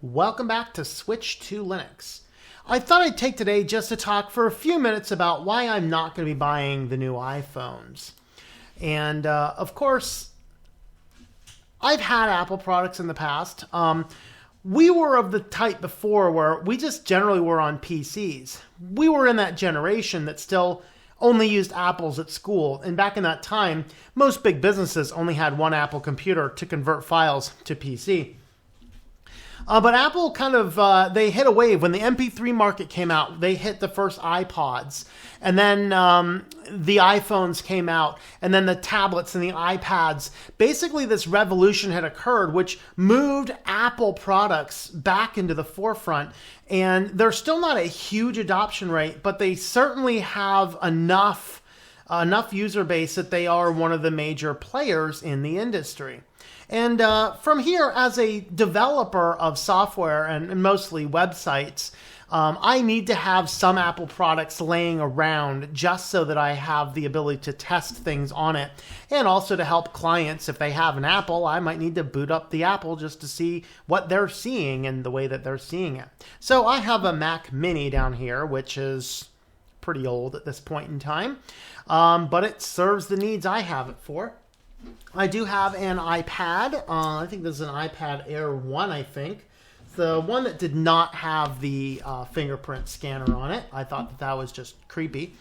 Welcome back to Switch to Linux. I thought I'd take today just to talk for a few minutes about why I'm not going to be buying the new iPhones. And of course, I've had Apple products in the past. We were of the type before where we just generally were on PCs. We were in that generation that still only used Apples at school. And back in that time, most big businesses only had one Apple computer to convert files to PC. But Apple kind of, they hit a wave. When the MP3 market came out, they hit the first iPods. And then the iPhones came out. And then the tablets and the iPads. Basically, this revolution had occurred, which moved Apple products back into the forefront. And they're still not a huge adoption rate, but they certainly have enough user base that they are one of the major players in the industry. And from here, as a developer of software and mostly websites, I need to have some Apple products laying around just so that I have the ability to test things on it. And also to help clients, if they have an Apple, I might need to boot up the Apple just to see what they're seeing and the way that they're seeing it. So I have a Mac Mini down here, which is pretty old at this point in time, but it serves the needs I have it for. I do have an iPad. I think this is an iPad Air 1, I think. The one that did not have the fingerprint scanner on it. I thought that was just creepy.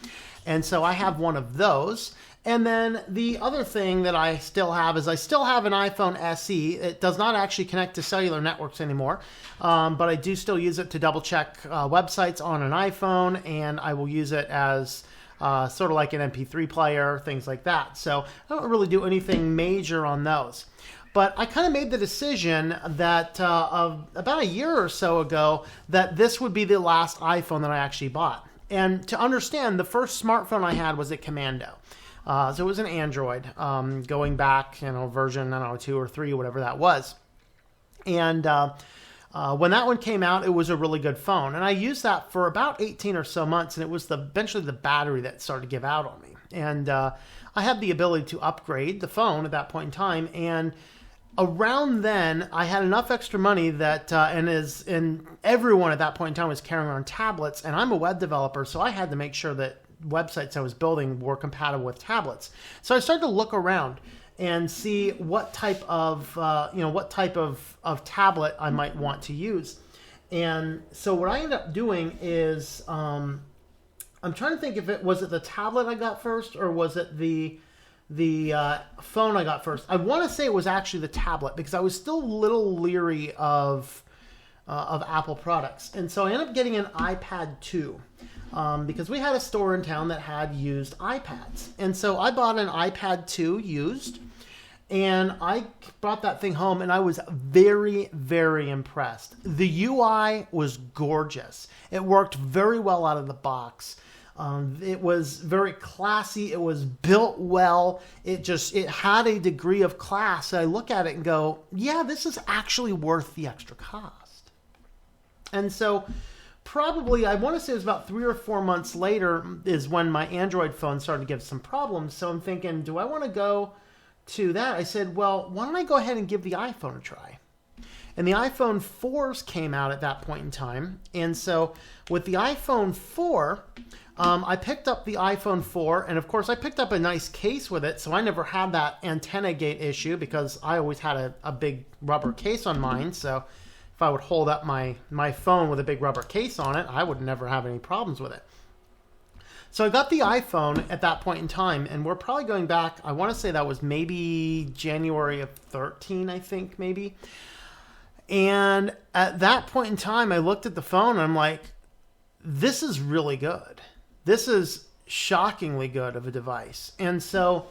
And so I have one of those. And then the other thing that I still have is I still have an iPhone SE. It does not actually connect to cellular networks anymore, but I do still use it to double check websites on an iPhone, and I will use it as sort of like an MP3 player, things like that. So I don't really do anything major on those. But I kind of made the decision that about a year or so ago that this would be the last iPhone that I actually bought. And to understand, the first smartphone I had was a Commando. So it was an Android, going back, version, 2 or 3, whatever that was. And when that one came out, it was a really good phone. And I used that for about 18 or so months, and it was eventually the battery that started to give out on me. And I had the ability to upgrade the phone at that point in time. And around then, I had enough extra money that, and everyone at that point in time was carrying around tablets. And I'm a web developer, so I had to make sure that websites I was building were compatible with tablets. So I started to look around and see what type of tablet I might want to use. And so what I ended up doing is, I'm trying to think if it was the tablet I got first, or was it the phone I got first. I want to say it was actually the tablet, because I was still a little leery of Apple products. And so I ended up getting an iPad 2. Because we had a store in town that had used iPads. And so I bought an iPad 2 used, and I brought that thing home, and I was very, very impressed. The UI was gorgeous. It worked very well out of the box. It was very classy. It was built well. It had a degree of class. I look at it and go, yeah, this is actually worth the extra cost. And so probably, I want to say it was about 3 or 4 months later is when my Android phone started to give some problems. So I'm thinking, do I want to go to that? I said, well, why don't I go ahead and give the iPhone a try? And the iPhone 4s came out at that point in time. And so with the iPhone 4, I picked up the iPhone 4. And of course, I picked up a nice case with it. So I never had that antenna gate issue, because I always had a big rubber case on mine. So if I would hold up my phone with a big rubber case on it, I would never have any problems with it. So I got the iPhone at that point in time, and we're probably going back, I want to say that was maybe January of 13, I think, maybe. And at that point in time, I looked at the phone, and I'm like, this is really good. This is shockingly good of a device. And so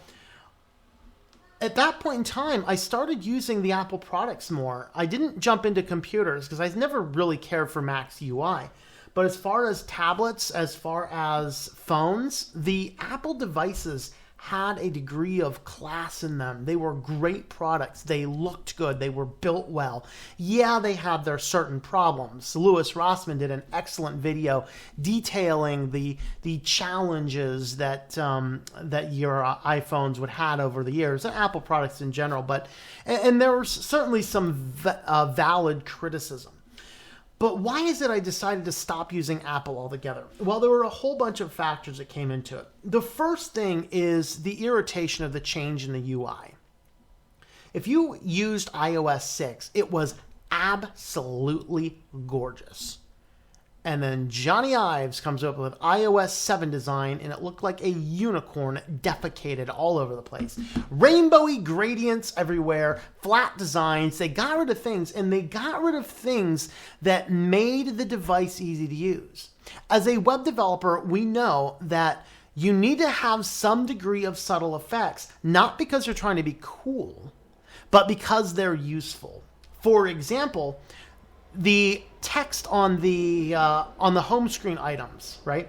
at that point in time, I started using the Apple products more. I didn't jump into computers because I never really cared for Mac's UI. But as far as tablets, as far as phones, the Apple devices had a degree of class in them. They were great products. They looked good. They were built well. Yeah, they have their certain problems. Louis Rossmann did an excellent video detailing the challenges that your iPhones would have over the years, and Apple products in general. And there was certainly some valid criticism. But why is it I decided to stop using Apple altogether? Well, there were a whole bunch of factors that came into it. The first thing is the irritation of the change in the UI. If you used iOS 6, it was absolutely gorgeous. And then Johnny Ives comes up with iOS 7 design, and it looked like a unicorn defecated all over the place. Rainbowy gradients everywhere, flat designs. They got rid of things, and they got rid of things that made the device easy to use. As a web developer, we know that you need to have some degree of subtle effects, not because you're trying to be cool, but because they're useful. For example, the text on the home screen items, right?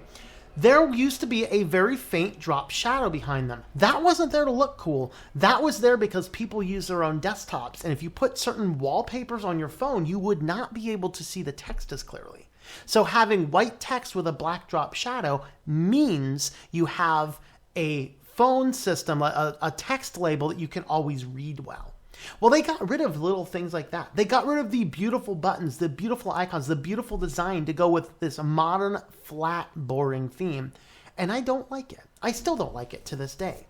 There used to be a very faint drop shadow behind them. That wasn't there to look cool. That was there because people use their own desktops. And if you put certain wallpapers on your phone, you would not be able to see the text as clearly. So having white text with a black drop shadow means you have a phone system, a text label that you can always read well. Well, they got rid of little things like that. They got rid of the beautiful buttons, the beautiful icons, the beautiful design to go with this modern, flat, boring theme. And I don't like it. I still don't like it to this day.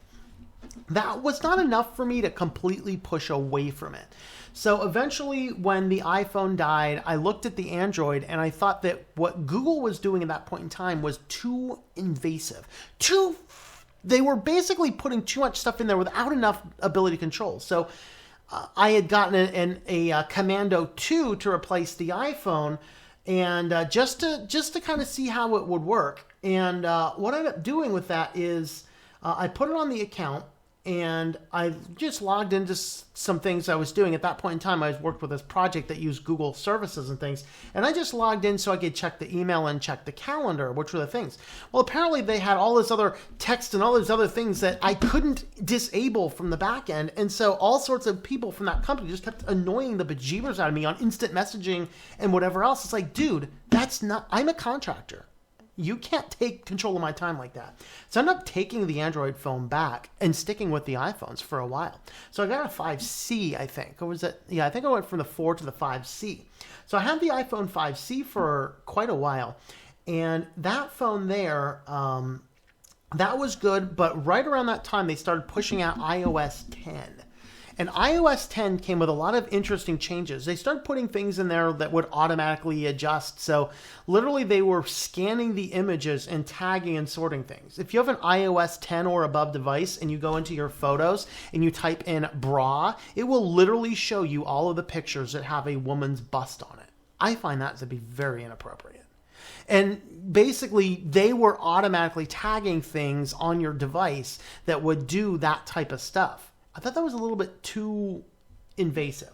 That was not enough for me to completely push away from it. So eventually, when the iPhone died, I looked at the Android and I thought that what Google was doing at that point in time was too invasive. They were basically putting too much stuff in there without enough ability to control. So I had gotten a Commando 2 to replace the iPhone, and just to kind of see how it would work. And what I ended up doing with that is I put it on the account, and I just logged into some things I was doing. At that point in time, I worked with this project that used Google services and things, and I just logged in so I could check the email and check the calendar, which were the things. Well, apparently they had all this other text and all these other things that I couldn't disable from the back end, and so all sorts of people from that company just kept annoying the bejeebers out of me on instant messaging and whatever else. It's like, dude, I'm a contractor. You can't take control of my time like that. So I ended up taking the Android phone back and sticking with the iPhones for a while. So I got a 5C, I think. Or was it? Yeah, I think I went from the 4 to the 5C. So I had the iPhone 5C for quite a while. And that phone there, that was good. But right around that time, they started pushing out iOS 10. And iOS 10 came with a lot of interesting changes. They started putting things in there that would automatically adjust. So literally they were scanning the images and tagging and sorting things. If you have an iOS 10 or above device and you go into your photos and you type in bra, it will literally show you all of the pictures that have a woman's bust on it. I find that to be very inappropriate. And basically, they were automatically tagging things on your device that would do that type of stuff. I thought that was a little bit too invasive.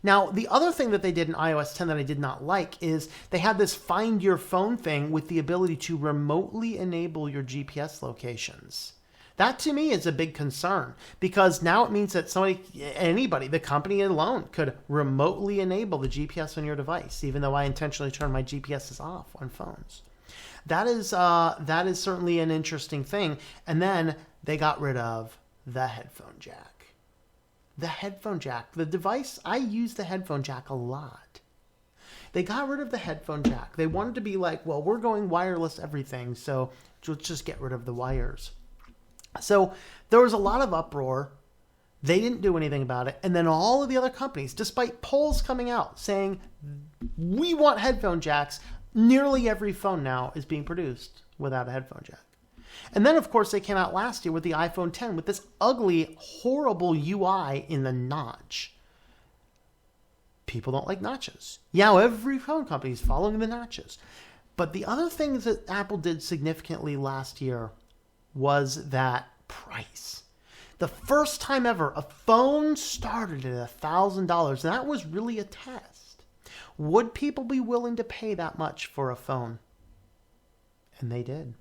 Now, the other thing that they did in iOS 10 that I did not like is they had this find your phone thing with the ability to remotely enable your GPS locations. That to me is a big concern because now it means that anybody, the company alone, could remotely enable the GPS on your device, even though I intentionally turn my GPSs off on phones. That is certainly an interesting thing. And then they got rid of the headphone jack. The headphone jack, the device, I use the headphone jack a lot. They got rid of the headphone jack. They wanted to be like, well, we're going wireless everything, so let's just get rid of the wires. So there was a lot of uproar. They didn't do anything about it. And then all of the other companies, despite polls coming out saying, we want headphone jacks, nearly every phone now is being produced without a headphone jack. And then, of course, they came out last year with the iPhone 10 with this ugly, horrible UI in the notch. People don't like notches. Yeah, every phone company is following the notches. But the other thing that Apple did significantly last year was that price. The first time ever, a phone started at $1,000, and that was really a test. Would people be willing to pay that much for a phone? And they did.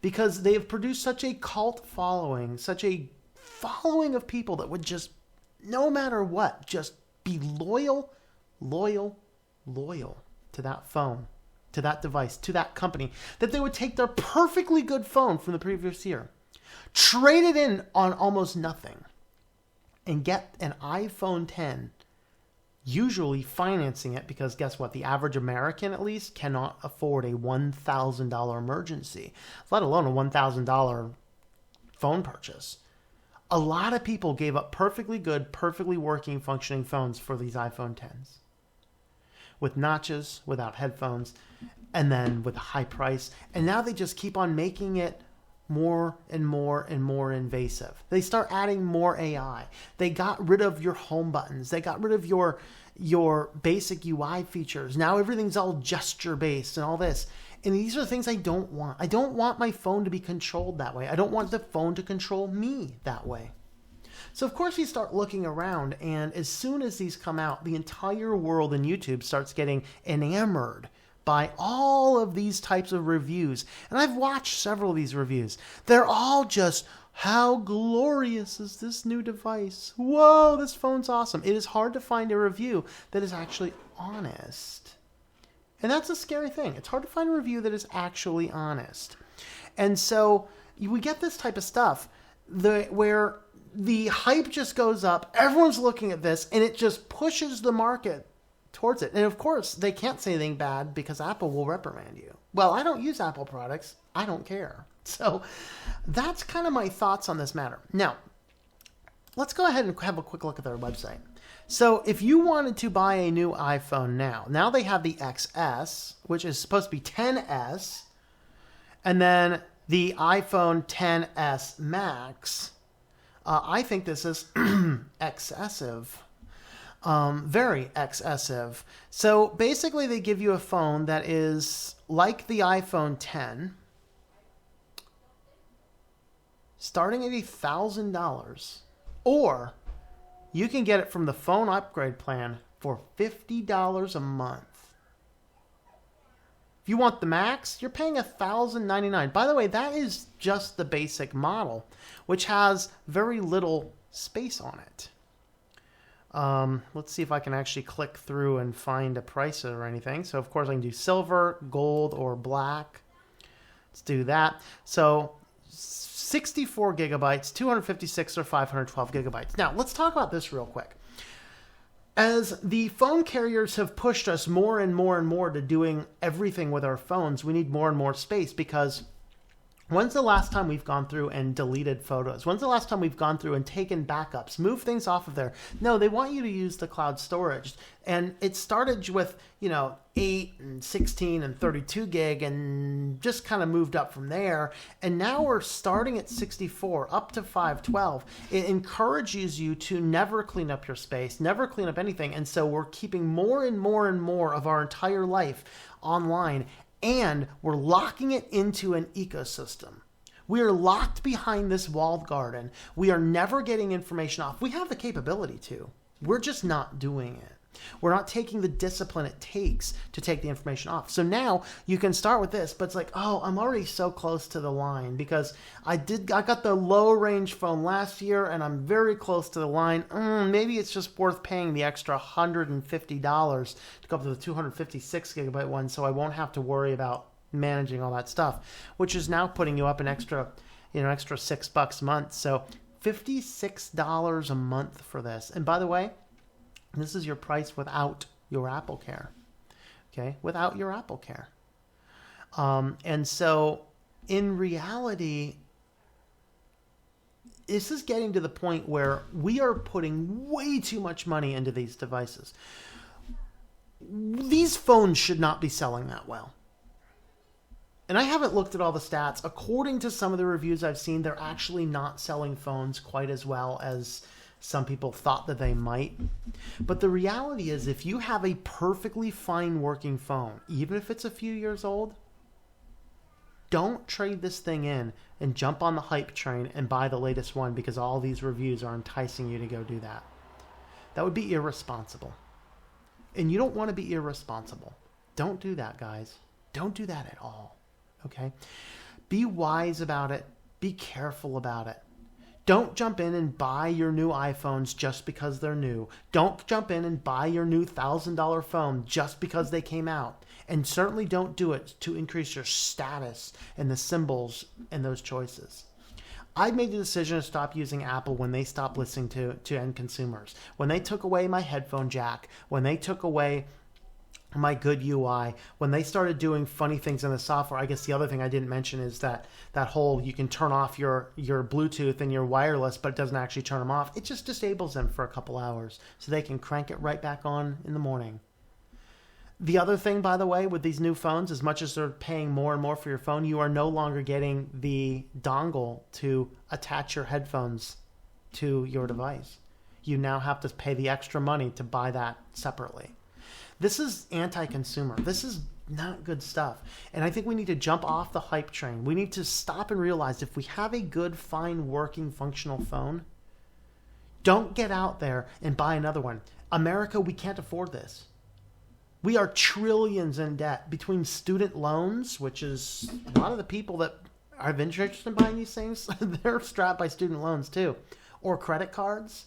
Because they have produced such a cult following, such a following of people that would just, no matter what, just be loyal to that phone, to that device, to that company, that they would take their perfectly good phone from the previous year, trade it in on almost nothing, and get an iPhone 10 usually financing it, because guess what? The average American, at least, cannot afford a $1,000 emergency, let alone a $1,000 phone purchase. A lot of people gave up perfectly good, perfectly working, functioning phones for these iPhone Xs. With notches, without headphones, and then with a high price. And now they just keep on making it more and more and more invasive. They start adding more AI. They got rid of your home buttons. They got rid of your basic UI features. Now everything's all gesture based and all this. And these are things I don't want. I don't want my phone to be controlled that way. I don't want the phone to control me that way. So of course you start looking around, and as soon as these come out, the entire world in YouTube starts getting enamored by all of these types of reviews. And I've watched several of these reviews. They're all just, how glorious is this new device? Whoa, this phone's awesome. It is hard to find a review that is actually honest. And that's a scary thing. It's hard to find a review that is actually honest. And so we get this type of stuff where the hype just goes up, everyone's looking at this, and it just pushes the market towards it. And of course, they can't say anything bad because Apple will reprimand you. Well, I don't use Apple products. I don't care. So that's kind of my thoughts on this matter. Now, let's go ahead and have a quick look at their website. So if you wanted to buy a new iPhone now they have the XS, which is supposed to be 10S, and then the iPhone 10s Max. I think this is excessive. Very excessive. So basically they give you a phone that is like the iPhone 10, starting at $1,000, or you can get it from the phone upgrade plan for $50 a month. If you want the Max, you're paying $1,099. By the way, that is just the basic model, which has very little space on it. Let's see if I can actually click through and find a price or anything. So, of course, I can do silver, gold, or black. Let's do that. So, 64 gigabytes, 256 or 512 gigabytes. Now, let's talk about this real quick. As the phone carriers have pushed us more and more and more to doing everything with our phones, we need more and more space, because when's the last time we've gone through and deleted photos? When's the last time we've gone through and taken backups, moved things off of there? No, they want you to use the cloud storage. And it started with, 8 and 16 and 32 gig and just kind of moved up from there. And now we're starting at 64 up to 512. It encourages you to never clean up your space, never clean up anything. And so we're keeping more and more and more of our entire life online. And we're locking it into an ecosystem. We are locked behind this walled garden. We are never getting information off. We have the capability to. We're just not doing it. We're not taking the discipline it takes to take the information off. So now you can start with this, but it's like, oh, I'm already so close to the line because I got the low range phone last year and I'm very close to the line. Maybe it's just worth paying the extra $150 to go up to the 256 gigabyte one, so I won't have to worry about managing all that stuff, which is now putting you up an extra $6 a month. So $56 a month for this. And by the way, this is your price without your Apple Care. Okay, without your Apple Care. And so in reality, this is getting to the point where we are putting way too much money into these devices. These phones should not be selling that well. And I haven't looked at all the stats. According to some of the reviews I've seen, they're actually not selling phones quite as well as some people thought that they might. But the reality is, if you have a perfectly fine working phone, even if it's a few years old, don't trade this thing in and jump on the hype train and buy the latest one because all these reviews are enticing you to go do that. That would be irresponsible. And you don't want to be irresponsible. Don't do that, guys. Don't do that at all. Okay? Be wise about it. Be careful about it. Don't jump in and buy your new iPhones just because they're new. Don't jump in and buy your new $1,000 phone just because they came out. And certainly don't do it to increase your status and the symbols and those choices. I made the decision to stop using Apple when they stopped listening to end consumers. When they took away my headphone jack, when they took away my good UI, when they started doing funny things in the software. I guess the other thing I didn't mention is that whole, you can turn off your Bluetooth and your wireless, but it doesn't actually turn them off. It just disables them for a couple hours so they can crank it right back on in the morning. The other thing, by the way, with these new phones, as much as they're paying more and more for your phone, you are no longer getting the dongle to attach your headphones to your device. You now have to pay the extra money to buy that separately. This is anti-consumer. This is not good stuff. And I think we need to jump off the hype train. We need to stop and realize if we have a good, fine, working, functional phone, don't get out there and buy another one. America, we can't afford this. We are trillions in debt between student loans, which is a lot of the people that are interested in buying these things, they're strapped by student loans too, or credit cards.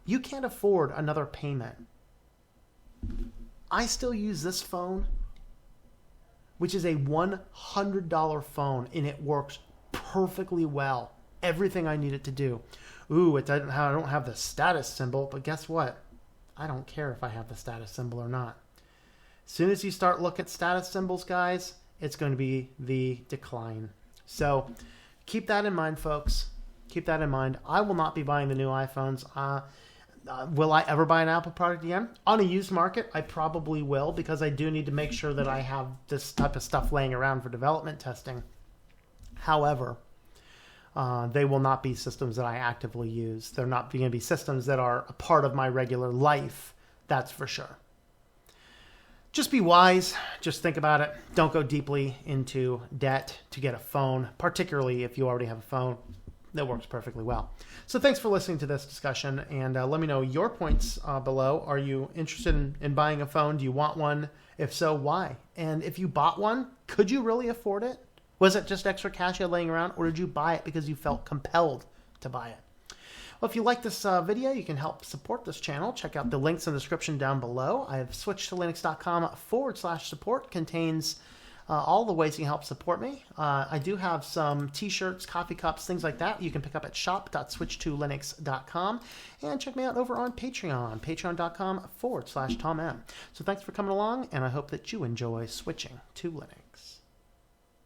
You can't afford another payment. I still use this phone, which is a $100 phone, and it works perfectly well. Everything I need it to do. Ooh, I don't have the status symbol, but guess what? I don't care if I have the status symbol or not. As soon as you start looking at status symbols, guys, it's going to be the decline. So keep that in mind, folks. Keep that in mind. I will not be buying the new iPhones. Will I ever buy an Apple product again? On a used market, I probably will, because I do need to make sure that I have this type of stuff laying around for development testing. However, they will not be systems that I actively use. They're not going to be systems that are a part of my regular life, that's for sure. Just be wise. Just think about it. Don't go deeply into debt to get a phone, particularly if you already have a phone that works perfectly well. So thanks for listening to this discussion, and let me know your points below. Are you interested in buying a phone? Do you want one? If so, why? And if you bought one, could you really afford it? Was it just extra cash you had laying around, or did you buy it because you felt compelled to buy it? Well, if you like this video, you can help support this channel. Check out the links in the description down below. I have switchedtolinux.com/support contains all the ways you can help support me. I do have some t-shirts, coffee cups, things like that you can pick up at shop.switchedtolinux.com, and check me out over on Patreon, patreon.com/TomM. So thanks for coming along, and I hope that you enjoy switching to Linux.